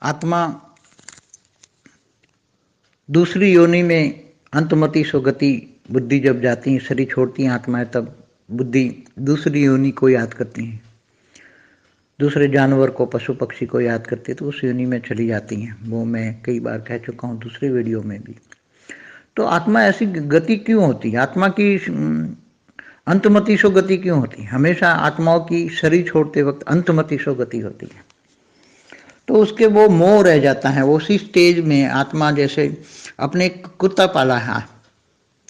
आत्मा दूसरी योनि में अंतमति सो गति, बुद्धि जब जाती है, शरीर छोड़ती है आत्माएं, तब बुद्धि दूसरी योनि को याद करती है, दूसरे जानवर को, पशु पक्षी को याद करती है, तो उस योनि में चली जाती हैं। वो मैं कई बार कह चुका हूँ दूसरे वीडियो में भी। तो आत्मा ऐसी गति क्यों होती है? आत्मा की अंतमति सो गति क्यों होती है? हमेशा आत्माओं की शरीर छोड़ते वक्त अंतमति सो गति होती है। तो उसके वो मोह रह जाता है। वो उसी स्टेज में आत्मा, जैसे अपने एक कुत्ता पाला है,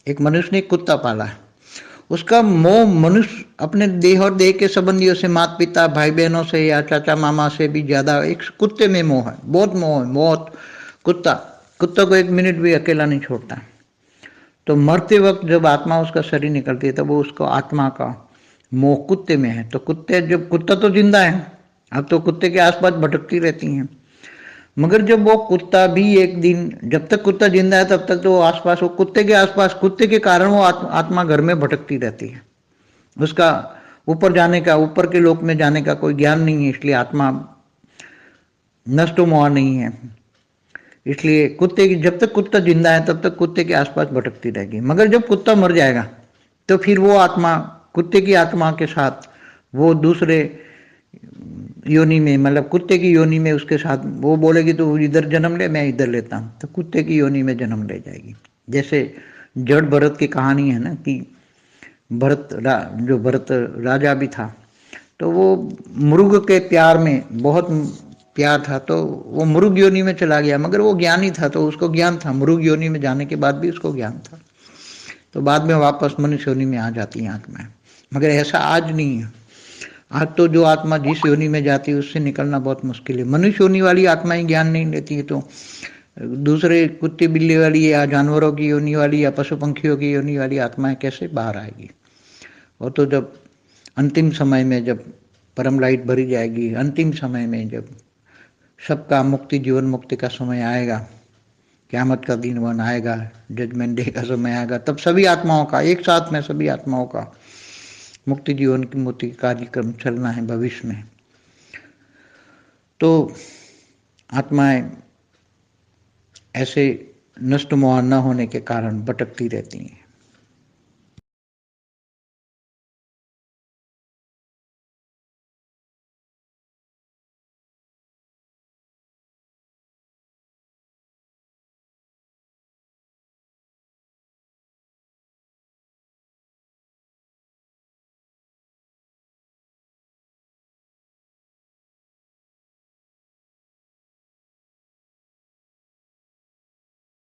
एक मनुष्य ने कुत्ता पाला है, उसका मोह मनुष्य अपने देह और देह के संबंधियों से, माता पिता भाई बहनों से या चाचा मामा से भी ज्यादा एक कुत्ते में मोह है, बहुत मोह है, बहुत। कुत्ता को एक मिनट भी अकेला नहीं छोड़ता। तो मरते वक्त जब आत्मा उसका शरीर निकलती है, तब वो उसको आत्मा का मोह कुत्ते में है। तो कुत्ता तो जिंदा है, अब तो कुत्ते के आसपास भटकती रहती हैं, मगर जब वो कुत्ता भी एक दिन, जब तक कुत्ता जिंदा है तब तक तो वो आसपास, वो कुत्ते के आसपास, कुत्ते के कारण वो आत्मा घर में भटकती रहती है। उसका ऊपर जाने का, ऊपर के लोक में जाने का कोई ज्ञान नहीं है, इसलिए आत्मा नष्ट मोह नहीं है। इसलिए कुत्ते की, जब तक कुत्ता जिंदा है तब तक कुत्ते के आसपास भटकती रहेगी। मगर जब कुत्ता मर जाएगा तो फिर वो आत्मा, कुत्ते की आत्मा के साथ वो दूसरे योनि में, मतलब कुत्ते की योनि में उसके साथ, वो बोलेगी तो इधर जन्म ले, मैं इधर लेता हूँ, तो कुत्ते की योनि में जन्म ले जाएगी। जैसे जड़ भरत की कहानी है ना, कि जो भरत राजा भी था, तो वो मृग के प्यार में, बहुत प्यार था, तो वो मृग योनि में चला गया। मगर वो ज्ञानी था, तो उसको ज्ञान था, मृग योनि में जाने के बाद भी उसको ज्ञान था, तो बाद में वापस मनुष्य योनि में आ जाती है आत्माएं। मगर ऐसा आज नहीं है। आज तो जो आत्मा जिस योनि में जाती है उससे निकलना बहुत मुश्किल है। मनुष्य योनि वाली आत्माएं ज्ञान नहीं लेती है, तो दूसरे कुत्ते बिल्ली वाली या जानवरों की योनि वाली या पशु पंखियों की योनि वाली आत्माएं कैसे बाहर आएगी? वो तो जब अंतिम समय में, जब परम लाइट भरी जाएगी, अंतिम समय में जब सबका मुक्ति, जीवन मुक्ति का समय आएगा, क़यामत का दिन वन आएगा, जजमेंट डे का समय आएगा, तब सभी आत्माओं का एक साथ में, सभी आत्माओं का मुक्ति, जीवन की मुक्ति कार्यक्रम चलना है भविष्य में। तो आत्माएं ऐसे नष्ट मोह न होने के कारण भटकती रहती हैं।